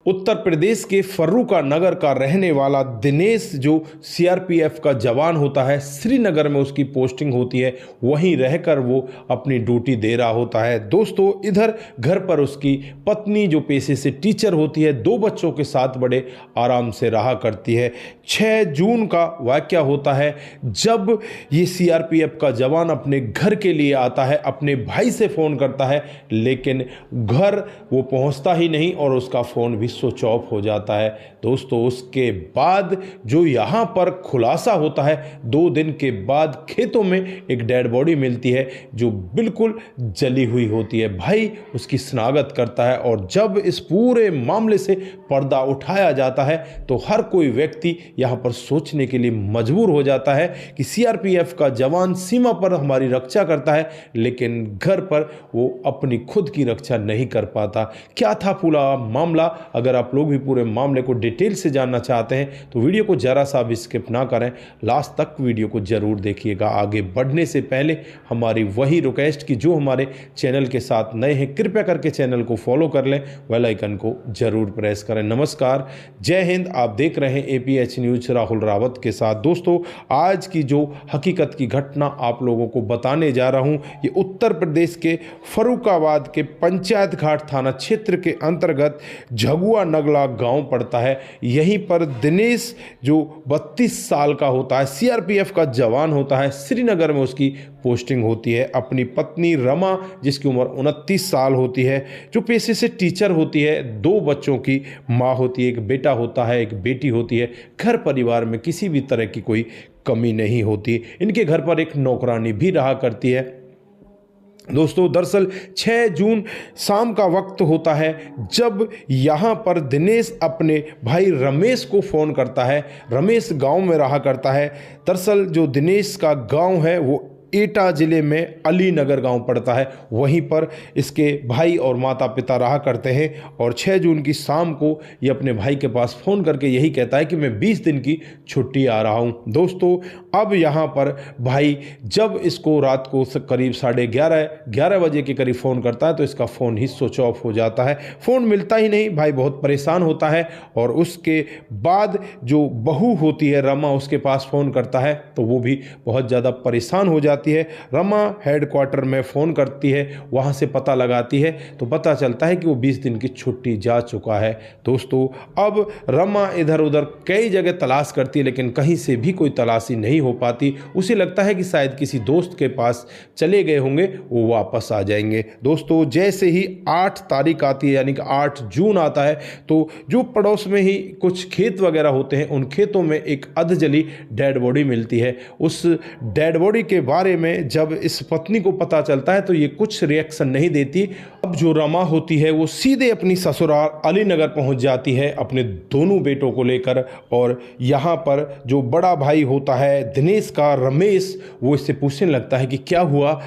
उत्तर प्रदेश के फर्रुखा नगर का रहने वाला दिनेश जो सीआरपीएफ का जवान होता है, श्रीनगर में उसकी पोस्टिंग होती है, वहीं रहकर वो अपनी ड्यूटी दे रहा होता है। दोस्तों, इधर घर पर उसकी पत्नी जो पेशे से टीचर होती है, 2 बच्चों के साथ बड़े आराम से रहा करती है। 6 जून का वाकया होता है जब ये सीआरपीएफ का जवान अपने घर के लिए आता है, अपने भाई से फ़ोन करता है, लेकिन घर वो पहुंचता ही नहीं और उसका फ़ोन भी स्विच ऑफ हो जाता है। दोस्तों, उसके बाद जो यहाँ पर खुलासा होता है, 2 दिन के बाद खेतों में एक डेड बॉडी मिलती है जो बिल्कुल जली हुई होती है। भाई उसकी शनाख्त करता है और जब इस पूरे मामले से पर्दा उठाया जाता है तो हर कोई व्यक्ति यहाँ पर सोचने के लिए मजबूर हो जाता है कि सीआरपीएफ का जवान सीमा पर हमारी रक्षा करता है, लेकिन घर पर वो अपनी खुद की रक्षा नहीं कर पाता। क्या था पूरा मामला? अगर आप लोग भी पूरे मामले को डिटेल से जानना चाहते हैं तो वीडियो को जरा सा भी स्किप ना करें, लास्ट तक वीडियो को जरूर देखिएगा। आगे बढ़ने से पहले हमारी वही रिक्वेस्ट कि जो हमारे चैनल के साथ नए हैं, कृपया करके चैनल को फॉलो कर लें, बेल आइकन को जरूर प्रेस करें। नमस्कार, जय हिंद। आप देख रहे हैं एपीएच न्यूज राहुल रावत के साथ। दोस्तों, आज की जो हकीकत की घटना आप लोगों को बताने जा रहा हूं, ये उत्तर प्रदेश के फर्रुखाबाद के पंचायत घाट थाना क्षेत्र के अंतर्गत झगुआ नगला गांव पड़ता है। यहीं पर दिनेश जो 32 साल का होता है, सीआरपीएफ का जवान होता है, श्रीनगर में उसकी पोस्टिंग होती है। अपनी पत्नी रमा जिसकी उम्र 29 साल होती है, जो पेशे से टीचर होती है, 2 बच्चों की माँ होती है, एक बेटा होता है, एक बेटी होती है। घर परिवार में किसी भी तरह की कोई कमी नहीं होती। इनके घर पर एक नौकरानी भी रहा करती है। दोस्तों, दरअसल 6 जून शाम का वक्त होता है जब यहाँ पर दिनेश अपने भाई रमेश को फ़ोन करता है। रमेश गांव में रहा करता है। दरअसल जो दिनेश का गांव है वो एटा ज़िले में अलीनगर गांव पड़ता है। वहीं पर इसके भाई और माता पिता रहा करते हैं और 6 जून की शाम को ये अपने भाई के पास फ़ोन करके यही कहता है कि मैं 20 दिन की छुट्टी आ रहा हूं। दोस्तों, अब यहाँ पर भाई जब इसको रात को करीब 11:30 बजे के करीब फ़ोन करता है तो इसका फ़ोन ही स्विच ऑफ हो जाता है। फ़ोन मिलता ही नहीं। भाई बहुत परेशान होता है और उसके बाद जो बहू होती है रमा, उसके पास फ़ोन करता है तो वो भी बहुत ज़्यादा परेशान हो जाती है। रमा हेडक्वार्टर में फ़ोन करती है, वहाँ से पता लगाती है तो पता चलता है कि वो 20 दिन की छुट्टी जा चुका है। दोस्तों, अब रमा इधर उधर कई जगह तलाश करती है, लेकिन कहीं से भी कोई तलाशी नहीं हो पाती। उसे लगता है कि शायद किसी दोस्त के पास चले गए होंगे, वो वापस आ जाएंगे। दोस्तों, जैसे ही 8 तारीख आती है, यानी कि 8 जून आता है, तो जो पड़ोस में ही कुछ खेत वगैरह होते हैं, उन खेतों में एक अधजली डेड बॉडी मिलती है। उस डेड बॉडी के बारे में जब इस पत्नी को पता चलता है तो ये कुछ रिएक्शन नहीं देती। अब जो रमा होती है वो सीधे अपनी ससुराल अलीनगर पहुंच जाती है अपने दोनों बेटों को लेकर। और यहाँ पर जो बड़ा भाई होता है दिनेश का, रमेश, वो इससे पूछने लगता है कि क्या हुआ,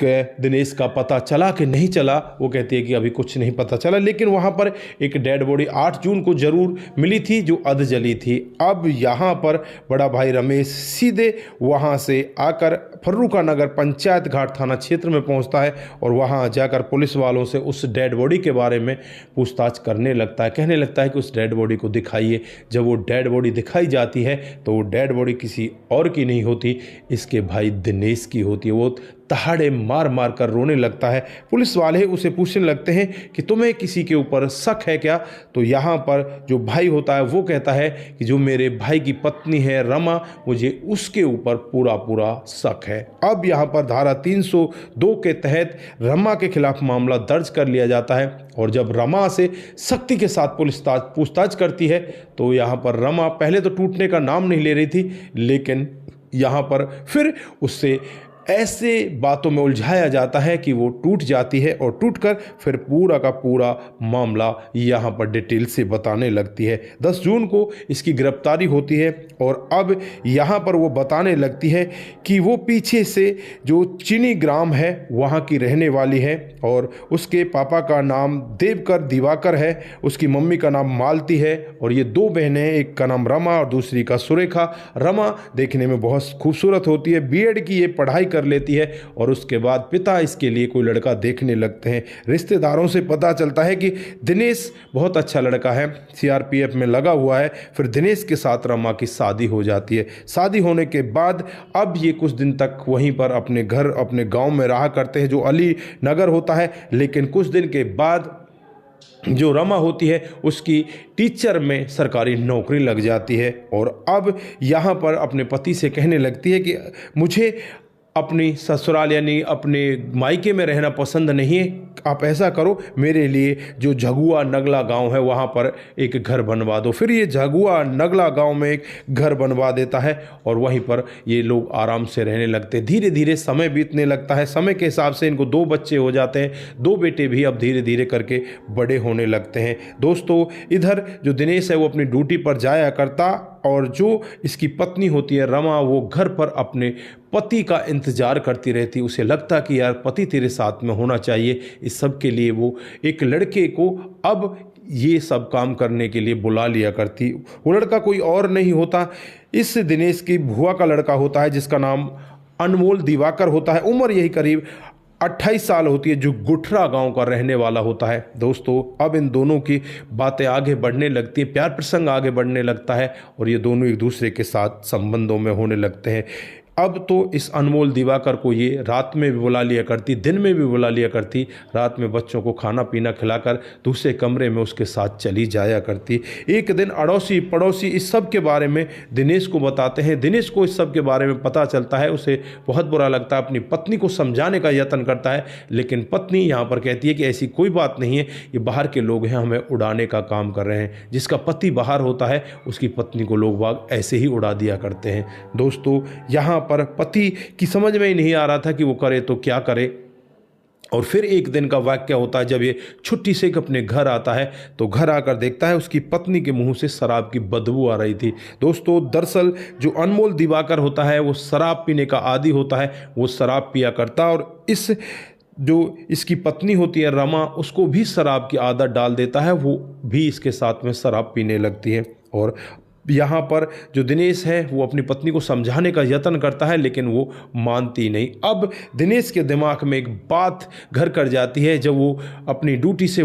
दिनेश का पता चला कि नहीं चला। वो कहती है कि अभी कुछ नहीं पता चला, लेकिन वहाँ पर एक डेड बॉडी 8 जून को जरूर मिली थी जो अधजली थी। अब यहाँ पर बड़ा भाई रमेश सीधे वहाँ से आकर फर्रुखा नगर पंचायत घाट थाना क्षेत्र में पहुँचता है और वहाँ जाकर पुलिस वालों से उस डेड बॉडी के बारे में पूछताछ करने लगता है। कहने लगता है कि उस डेड बॉडी को दिखाइए। जब वो डेड बॉडी दिखाई जाती है तो वो डेड बॉडी किसी और की नहीं होती, इसके भाई दिनेश की होती है। वो दहाड़े मार मार कर रोने लगता है। पुलिस वाले उसे पूछने लगते हैं कि तुम्हें किसी के ऊपर शक है क्या? तो यहाँ पर जो भाई होता है वो कहता है कि जो मेरे भाई की पत्नी है रमा, मुझे उसके ऊपर पूरा पूरा शक है। अब यहाँ पर धारा 302 के तहत रमा के खिलाफ मामला दर्ज कर लिया जाता है और जब रमा से सख्ती के साथ पुलिस पूछताछ करती है तो यहाँ पर रमा पहले तो टूटने का नाम नहीं ले रही थी, लेकिन यहाँ पर फिर उससे ऐसे बातों में उलझाया जाता है कि वो टूट जाती है और टूटकर फिर पूरा का पूरा मामला यहाँ पर डिटेल से बताने लगती है। 10 जून को इसकी गिरफ्तारी होती है और अब यहाँ पर वो बताने लगती है कि वो पीछे से जो चीनी ग्राम है वहाँ की रहने वाली है और उसके पापा का नाम देवकर दिवाकर है, उसकी मम्मी का नाम मालती है और ये 2 बहनें हैं, एक का नाम रमा और दूसरी का सुरेखा। रमा देखने में बहुत खूबसूरत होती है, बीएड की ये पढ़ाई कर लेती है और उसके बाद पिता इसके लिए कोई लड़का देखने लगते हैं। रिश्तेदारों से पता चलता है कि दिनेश बहुत अच्छा लड़का है, सीआरपीएफ में लगा हुआ है। फिर दिनेश के साथ रमा की शादी हो जाती है। शादी होने के बाद अब ये कुछ दिन तक वहीं पर अपने घर अपने गांव में रहा करते हैं जो अली नगर होता है। लेकिन कुछ दिन के बाद जो रमा होती है उसकी टीचर में सरकारी नौकरी लग जाती है और अब यहाँ पर अपने पति से कहने लगती है कि मुझे अपनी ससुराल यानी अपने मायके में रहना पसंद नहीं है, आप ऐसा करो मेरे लिए जो झगुआ नगला गांव है वहाँ पर एक घर बनवा दो। फिर ये झगुआ नगला गांव में एक घर बनवा देता है और वहीं पर ये लोग आराम से रहने लगते हैं। धीरे धीरे समय बीतने लगता है। समय के हिसाब से इनको 2 बच्चे हो जाते हैं। 2 बेटे भी अब धीरे धीरे करके बड़े होने लगते हैं। दोस्तों, इधर जो दिनेश है वो अपनी ड्यूटी पर जाया करता और जो इसकी पत्नी होती है रमा वो घर पर अपने पति का इंतजार करती रहती। उसे लगता कि यार पति तेरे साथ में होना चाहिए। इस सब के लिए वो एक लड़के को अब ये सब काम करने के लिए बुला लिया करती। वो लड़का कोई और नहीं होता, इस दिनेश की बुआ का लड़का होता है जिसका नाम अनमोल दिवाकर होता है। उम्र यही करीब 28 साल होती है, जो गुठरा गांव का रहने वाला होता है। दोस्तों, अब इन दोनों की बातें आगे बढ़ने लगती हैं, प्यार प्रसंग आगे बढ़ने लगता है और ये दोनों एक दूसरे के साथ संबंधों में होने लगते हैं। अब तो इस अनमोल दिवाकर को ये रात में भी बुला लिया करती, दिन में भी बुला लिया करती। रात में बच्चों को खाना पीना खिलाकर दूसरे कमरे में उसके साथ चली जाया करती। एक दिन अड़ोसी पड़ोसी इस सब के बारे में दिनेश को बताते हैं। दिनेश को इस सब के बारे में पता चलता है, उसे बहुत बुरा लगता है। अपनी पत्नी को समझाने का यत्न करता है, लेकिन पत्नी यहाँ पर कहती है कि ऐसी कोई बात नहीं है, ये बाहर के लोग हैं, हमें उड़ाने का काम कर रहे हैं। जिसका पति बाहर होता है उसकी पत्नी को लोग बाग ऐसे ही उड़ा दिया करते हैं। दोस्तों, यहाँ पर पति की समझ में ही नहीं आ रहा था कि वो करे तो क्या करे। और फिर एक दिन का वाक्य होता है जब ये छुट्टी से अपने घर आता है तो घर आकर देखता है उसकी पत्नी के मुंह से शराब की बदबू आ रही थी। दोस्तों, दरअसल जो अनमोल दिवाकर होता है वो शराब पीने का आदी होता है, वो शराब पिया करता और इस जो इसकी पत्नी होती है रमा उसको भी शराब की आदत डाल देता है। वो भी इसके साथ में शराब पीने लगती है और यहाँ पर जो दिनेश है वो अपनी पत्नी को समझाने का यत्न करता है, लेकिन वो मानती नहीं। अब दिनेश के दिमाग में एक बात घर कर जाती है। जब वो अपनी ड्यूटी से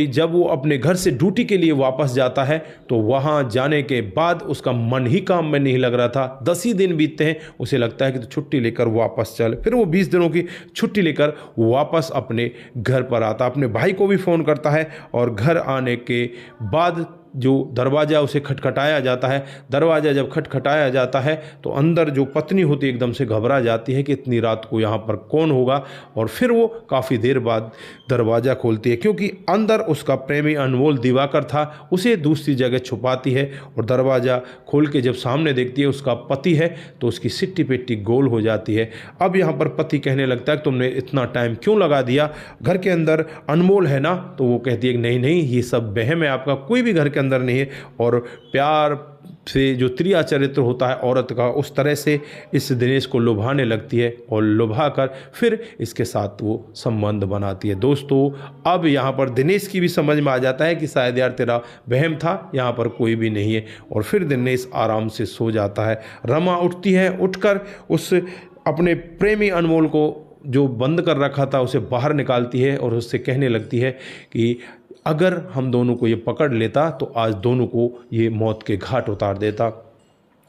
जब वो अपने घर से ड्यूटी के लिए वापस जाता है तो वहाँ जाने के बाद उसका मन ही काम में नहीं लग रहा था। 10 ही दिन बीतते हैं, उसे लगता है कि तो छुट्टी लेकर वापस चल। फिर वो 20 दिनों की छुट्टी लेकर वापस अपने घर पर आता, अपने भाई को भी फ़ोन करता है और घर आने के बाद जो दरवाज़ा उसे खटखटाया जाता है। दरवाज़ा जब खटखटाया जाता है तो अंदर जो पत्नी होती है एकदम से घबरा जाती है कि इतनी रात को यहाँ पर कौन होगा, और फिर वो काफ़ी देर बाद दरवाज़ा खोलती है क्योंकि अंदर उसका प्रेमी अनमोल दिवाकर था। उसे दूसरी जगह छुपाती है और दरवाज़ा खोल के जब सामने देखती है उसका पति है तो उसकी सिट्टी पिट्टी गोल हो जाती है। अब यहाँ पर पति कहने लगता है कि तुमने इतना टाइम क्यों लगा दिया, घर के अंदर अनमोल है ना। तो वो कहती है कि नहीं नहीं, ये सब वहम है, आपका कोई भी घर के अंदर नहीं है। और प्यार से जो त्रिया चरित्र होता है औरत का, उस तरह से इस दिनेश को लुभाने लगती है और लुभाकर फिर इसके साथ वो संबंध बनाती है। दोस्तों, अब यहाँ पर दिनेश की भी समझ में आ जाता है कि शायद यार तेरा वहम था, यहाँ पर कोई भी नहीं है। और फिर दिनेश आराम से सो जाता है। रमा उठती है, उठकर उस अपने प्रेमी अनमोल को जो बंद कर रखा था उसे बाहर निकालती है और उससे कहने लगती है कि अगर हम दोनों को ये पकड़ लेता तो आज दोनों को ये मौत के घाट उतार देता।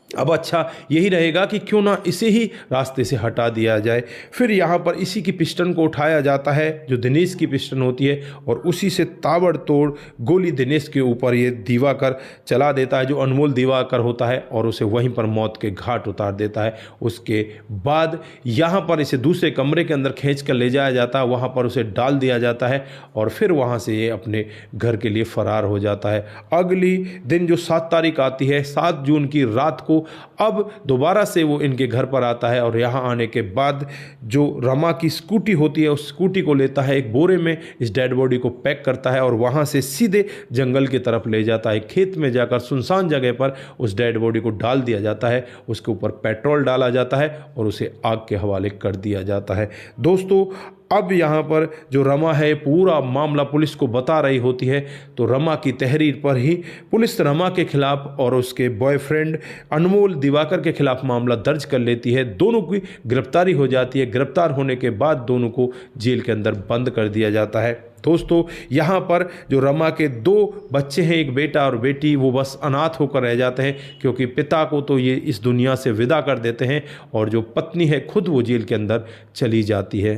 अब अच्छा यही रहेगा कि क्यों ना इसे ही रास्ते से हटा दिया जाए। फिर यहाँ पर इसी की पिस्टन को उठाया जाता है जो दिनेश की पिस्टन होती है और उसी से ताबड़तोड़ गोली दिनेश के ऊपर ये दिवाकर चला देता है जो अनमोल दिवाकर होता है, और उसे वहीं पर मौत के घाट उतार देता है। उसके बाद यहाँ पर इसे दूसरे कमरे के अंदर खींच कर ले जाया जाता है, वहाँ पर उसे डाल दिया जाता है और फिर वहाँ से ये अपने घर के लिए फरार हो जाता है। अगली दिन जो 7 तारीख आती है, 7 जून की रात को अब दोबारा से वो इनके घर पर आता है और यहाँ आने के बाद जो रमा की स्कूटी होती है उस स्कूटी को लेता है, एक बोरे में इस डेड बॉडी को पैक करता है और वहाँ से सीधे जंगल की तरफ ले जाता है। खेत में जाकर सुनसान जगह पर उस डेड बॉडी को डाल दिया जाता है, उसके ऊपर पेट्रोल डाला जाता है और उसे आग के हवाले कर दिया जाता है। दोस्तों, अब यहाँ पर जो रमा है पूरा मामला पुलिस को बता रही होती है, तो रमा की तहरीर पर ही पुलिस रमा के खिलाफ और उसके बॉयफ्रेंड अनमोल दिवाकर के खिलाफ मामला दर्ज कर लेती है। दोनों की गिरफ्तारी हो जाती है। गिरफ्तार होने के बाद दोनों को जेल के अंदर बंद कर दिया जाता है। दोस्तों, यहाँ पर जो रमा के 2 बच्चे हैं, एक बेटा और बेटी, वो बस अनाथ होकर रह जाते हैं, क्योंकि पिता को तो ये इस दुनिया से विदा कर देते हैं और जो पत्नी है खुद वो जेल के अंदर चली जाती है।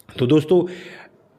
तो दोस्तों,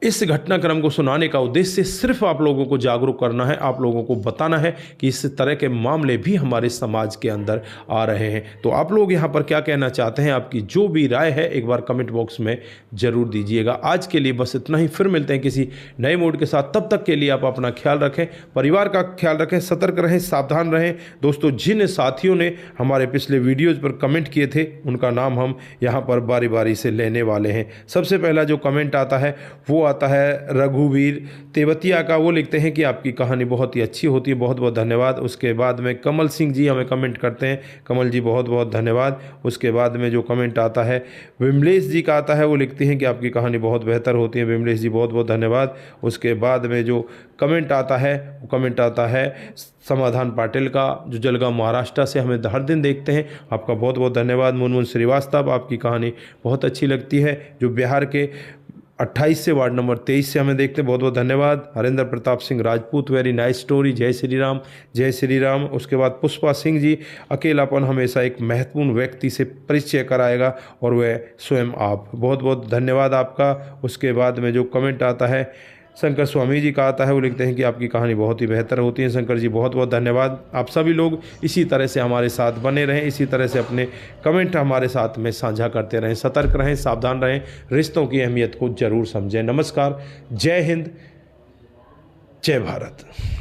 इस घटनाक्रम को सुनाने का उद्देश्य सिर्फ आप लोगों को जागरूक करना है, आप लोगों को बताना है कि इस तरह के मामले भी हमारे समाज के अंदर आ रहे हैं। तो आप लोग यहाँ पर क्या कहना चाहते हैं, आपकी जो भी राय है एक बार कमेंट बॉक्स में ज़रूर दीजिएगा। आज के लिए बस इतना ही, फिर मिलते हैं किसी नए मूड के साथ। तब तक के लिए आप अपना ख्याल रखें, परिवार का ख्याल रखें, सतर्क रहें, सावधान रहें। दोस्तों, जिन साथियों ने हमारे पिछले वीडियोज़ पर कमेंट किए थे उनका नाम हम यहाँ पर बारी बारी से लेने वाले हैं। सबसे पहला जो कमेंट आता है वो आता है रघुवीर तेवतिया का। वो लिखते हैं कि आपकी कहानी बहुत ही अच्छी होती है, बहुत बहुत धन्यवाद। उसके बाद में कमल सिंह जी हमें कमेंट करते हैं, कमल जी बहुत बहुत धन्यवाद। उसके बाद में जो कमेंट आता है विमलेश जी का आता है, वो लिखते हैं कि आपकी कहानी बहुत बेहतर होती है। विमलेश जी बहुत बहुत धन्यवाद। उसके बाद में जो कमेंट आता है वो कमेंट आता है समाधान पाटिल का, जो जलगांव महाराष्ट्र से हमें हर दिन देखते हैं। आपका बहुत बहुत धन्यवाद। मुनमुन श्रीवास्तव, आपकी कहानी बहुत अच्छी लगती है। जो बिहार के 28 से वार्ड नंबर 23 से हमें देखते हैं, बहुत बहुत धन्यवाद। Harendra Pratap Singh Rajput, very nice story, जय श्री राम, जय श्री राम। उसके बाद पुष्पा सिंह जी, अकेलापन हमेशा एक महत्वपूर्ण व्यक्ति से परिचय कराएगा और वह स्वयं आप, बहुत बहुत धन्यवाद आपका। उसके बाद में जो कमेंट आता है शंकर स्वामी जी का आता है, वो लिखते हैं कि आपकी कहानी बहुत ही बेहतर होती है। शंकर जी बहुत बहुत धन्यवाद। आप सभी लोग इसी तरह से हमारे साथ बने रहें, इसी तरह से अपने कमेंट हमारे साथ में साझा करते रहें, सतर्क रहें, सावधान रहें, रिश्तों की अहमियत को जरूर समझें। नमस्कार, जय हिंद, जय भारत।